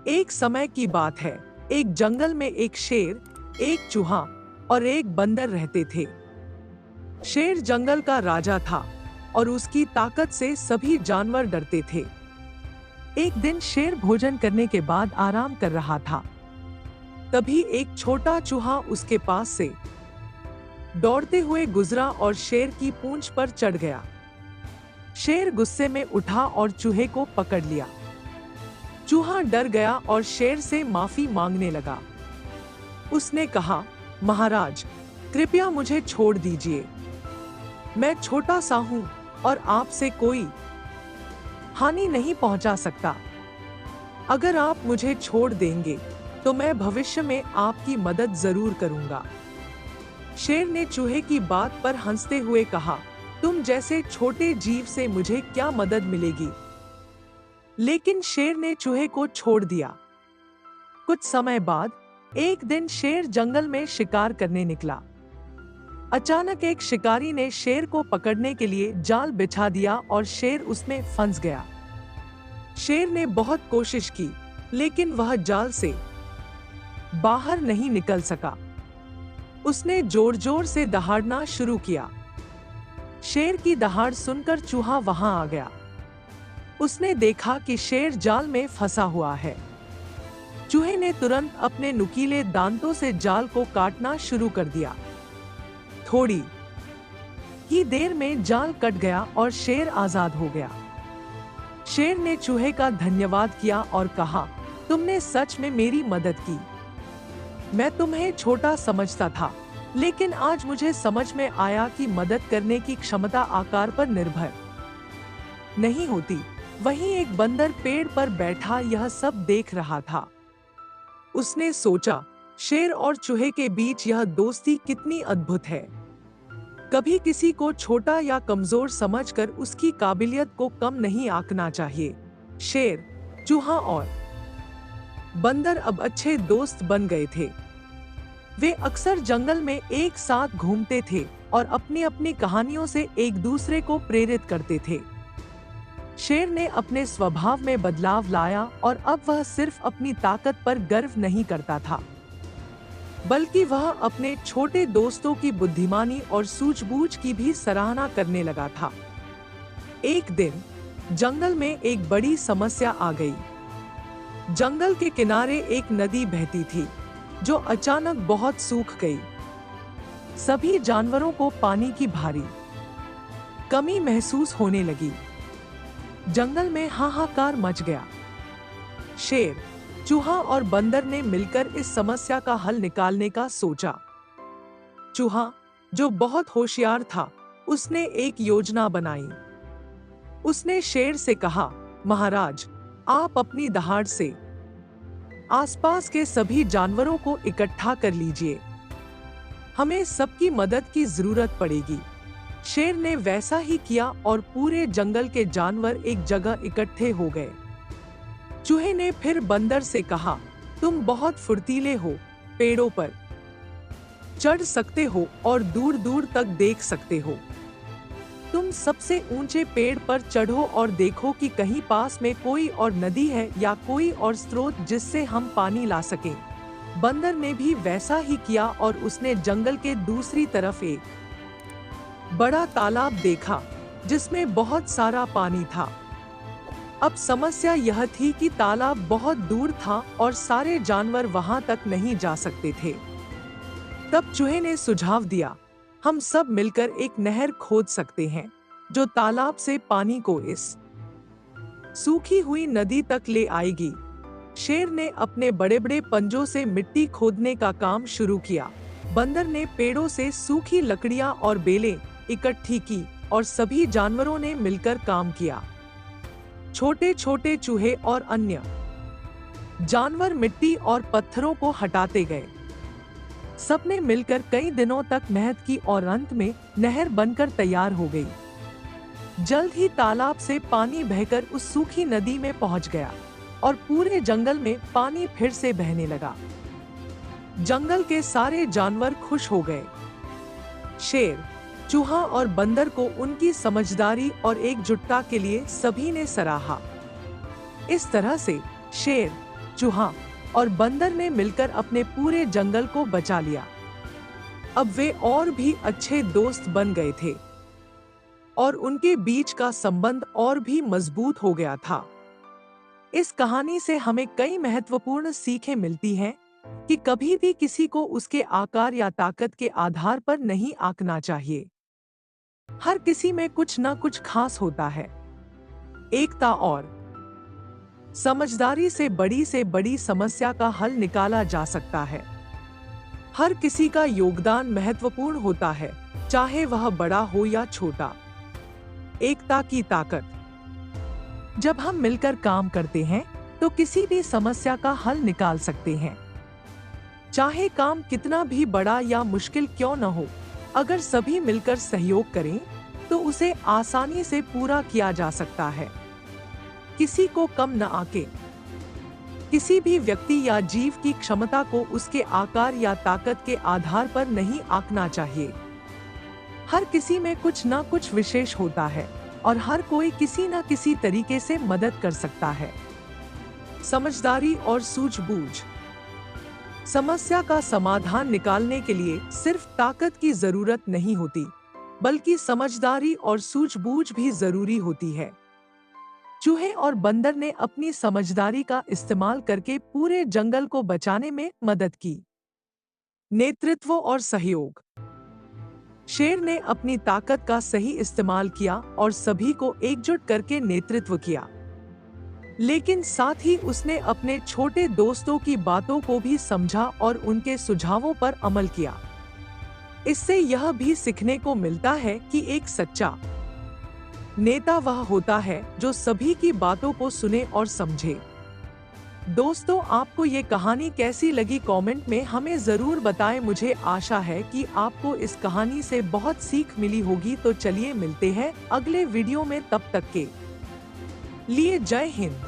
एक समय की बात है। एक जंगल में एक शेर, एक चूहा और एक बंदर रहते थे। शेर जंगल का राजा था और उसकी ताकत से सभी जानवर डरते थे। एक दिन शेर भोजन करने के बाद आराम कर रहा था। तभी एक छोटा चूहा उसके पास से दौड़ते हुए गुजरा और शेर की पूंछ पर चढ़ गया। शेर गुस्से में उठा और चूहे को पकड़ लिया। चूहा डर गया और शेर से माफी मांगने लगा। उसने कहा, महाराज, कृपया मुझे छोड़ दीजिए। मैं छोटा सा हूं और आपसे कोई हानि नहीं पहुंचा सकता। अगर आप मुझे छोड़ देंगे तो मैं भविष्य में आपकी मदद जरूर करूंगा। शेर ने चूहे की बात पर हंसते हुए कहा, तुम जैसे छोटे जीव से मुझे क्या मदद मिलेगी। लेकिन शेर ने चूहे को छोड़ दिया। कुछ समय बाद एक दिन शेर जंगल में शिकार करने निकला। अचानक एक शिकारी ने शेर को पकड़ने के लिए जाल बिछा दिया और शेर उसमें फंस गया। शेर ने बहुत कोशिश की, लेकिन वह जाल से बाहर नहीं निकल सका। उसने जोर जोर से दहाड़ना शुरू किया। शेर की दहाड़ सुनकर चूहा वहां आ गया। उसने देखा कि शेर जाल में फंसा हुआ है। चूहे ने तुरंत अपने नुकीले दांतों से जाल को काटना शुरू कर दिया। थोड़ी ही देर में जाल कट गया और शेर आजाद हो गया। शेर ने चूहे का धन्यवाद किया और कहा, तुमने सच में मेरी मदद की। मैं तुम्हें छोटा समझता था, लेकिन आज मुझे समझ में आया कि मदद करने की क्षमता आकार पर निर्भर नहीं होती। वहीं एक बंदर पेड़ पर बैठा यह सब देख रहा था। उसने सोचा, शेर और चूहे के बीच यह दोस्ती कितनी अद्भुत है। कभी किसी को छोटा या कमजोर समझकर उसकी काबिलियत को कम नहीं आंकना चाहिए। शेर, चूहा और बंदर अब अच्छे दोस्त बन गए थे। वे अक्सर जंगल में एक साथ घूमते थे और अपनी अपनी कहानियों से एक दूसरे को प्रेरित करते थे। शेर ने अपने स्वभाव में बदलाव लाया और अब वह सिर्फ अपनी ताकत पर गर्व नहीं करता था, बल्कि वह अपने छोटे दोस्तों की बुद्धिमानी और सूझबूझ की भी सराहना करने लगा था। एक दिन जंगल में एक बड़ी समस्या आ गई। जंगल के किनारे एक नदी बहती थी, जो अचानक बहुत सूख गई। सभी जानवरों को पानी की भारी कमी महसूस होने लगी। जंगल में हाहाकार मच गया। शेर, चूहा और बंदर ने मिलकर इस समस्या का हल निकालने का सोचा। चूहा, जो बहुत होशियार था, उसने एक योजना बनाई। उसने शेर से कहा, महाराज, आप अपनी दहाड़ से आसपास के सभी जानवरों को इकट्ठा कर लीजिए। हमें सबकी मदद की जरूरत पड़ेगी। शेर ने वैसा ही किया और पूरे जंगल के जानवर एक जगह इकट्ठे हो गए। चूहे ने फिर बंदर से कहा, तुम बहुत फुर्तीले हो, पेड़ों पर चढ़ सकते हो और दूर दूर तक देख सकते हो। तुम सबसे ऊंचे पेड़ पर चढ़ो और देखो कि कहीं पास में कोई और नदी है या कोई और स्रोत जिससे हम पानी ला सकें। बंदर ने भी वैसा ही किया और उसने जंगल के दूसरी तरफ एक बड़ा तालाब देखा, जिसमें बहुत सारा पानी था। अब समस्या यह थी कि तालाब बहुत दूर था और सारे जानवर वहां तक नहीं जा सकते थे। तब चूहे ने सुझाव दिया, हम सब मिलकर एक नहर खोद सकते हैं, जो तालाब से पानी को इस सूखी हुई नदी तक ले आएगी। शेर ने अपने बड़े बड़े पंजों से मिट्टी खोदने का काम शुरू किया। बंदर ने पेड़ों से सूखी लकड़ियां और बेलें इकट्ठी की और सभी जानवरों ने मिलकर काम किया। छोटे छोटे चूहे और अन्य जानवर मिट्टी और पत्थरों को हटाते गए। सबने मिलकर कई दिनों तक मेहनत की और अंत में नहर बनकर तैयार हो गई। जल्द ही तालाब से पानी बहकर उस सूखी नदी में पहुंच गया और पूरे जंगल में पानी फिर से बहने लगा। जंगल के सारे जानवर खुश हो गए। शेर, चूहा और बंदर को उनकी समझदारी और एकजुटता के लिए सभी ने सराहा। इस तरह से शेर, चूहा और बंदर ने मिलकर अपने पूरे जंगल को बचा लिया। अब वे और भी अच्छे दोस्त बन गए थे और उनके बीच का संबंध और भी मजबूत हो गया था। इस कहानी से हमें कई महत्वपूर्ण सीखें मिलती हैं कि कभी भी किसी को उसके आकार या ताकत के आधार पर नहीं आंकना चाहिए। हर किसी में कुछ न कुछ खास होता है। एकता और समझदारी से बड़ी समस्या का हल निकाला जा सकता है। हर किसी का योगदान महत्वपूर्ण होता है, चाहे वह बड़ा हो या छोटा। एकता की ताकत। जब हम मिलकर काम करते हैं तो किसी भी समस्या का हल निकाल सकते हैं। चाहे काम कितना भी बड़ा या मुश्किल क्यों न हो, अगर सभी मिलकर सहयोग करें तो उसे आसानी से पूरा किया जा सकता है। किसी को कम न आके। किसी भी व्यक्ति या जीव की क्षमता को उसके आकार या ताकत के आधार पर नहीं आंकना चाहिए। हर किसी में कुछ न कुछ विशेष होता है और हर कोई किसी न किसी तरीके से मदद कर सकता है। समझदारी और सूझबूझ। समस्या का समाधान निकालने के लिए सिर्फ ताकत की जरूरत नहीं होती, बल्कि समझदारी और सूझबूझ भी जरूरी होती है। चूहे और बंदर ने अपनी समझदारी का इस्तेमाल करके पूरे जंगल को बचाने में मदद की। नेतृत्व और सहयोग। शेर ने अपनी ताकत का सही इस्तेमाल किया और सभी को एकजुट करके नेतृत्व किया, लेकिन साथ ही उसने अपने छोटे दोस्तों की बातों को भी समझा और उनके सुझावों पर अमल किया। इससे यह भी सीखने को मिलता है कि एक सच्चा नेता वह होता है जो सभी की बातों को सुने और समझे। दोस्तों, आपको ये कहानी कैसी लगी कमेंट में हमें जरूर बताएं। मुझे आशा है कि आपको इस कहानी से बहुत सीख मिली होगी। तो चलिए मिलते हैं अगले वीडियो में, तब तक के लिए जय हिंद।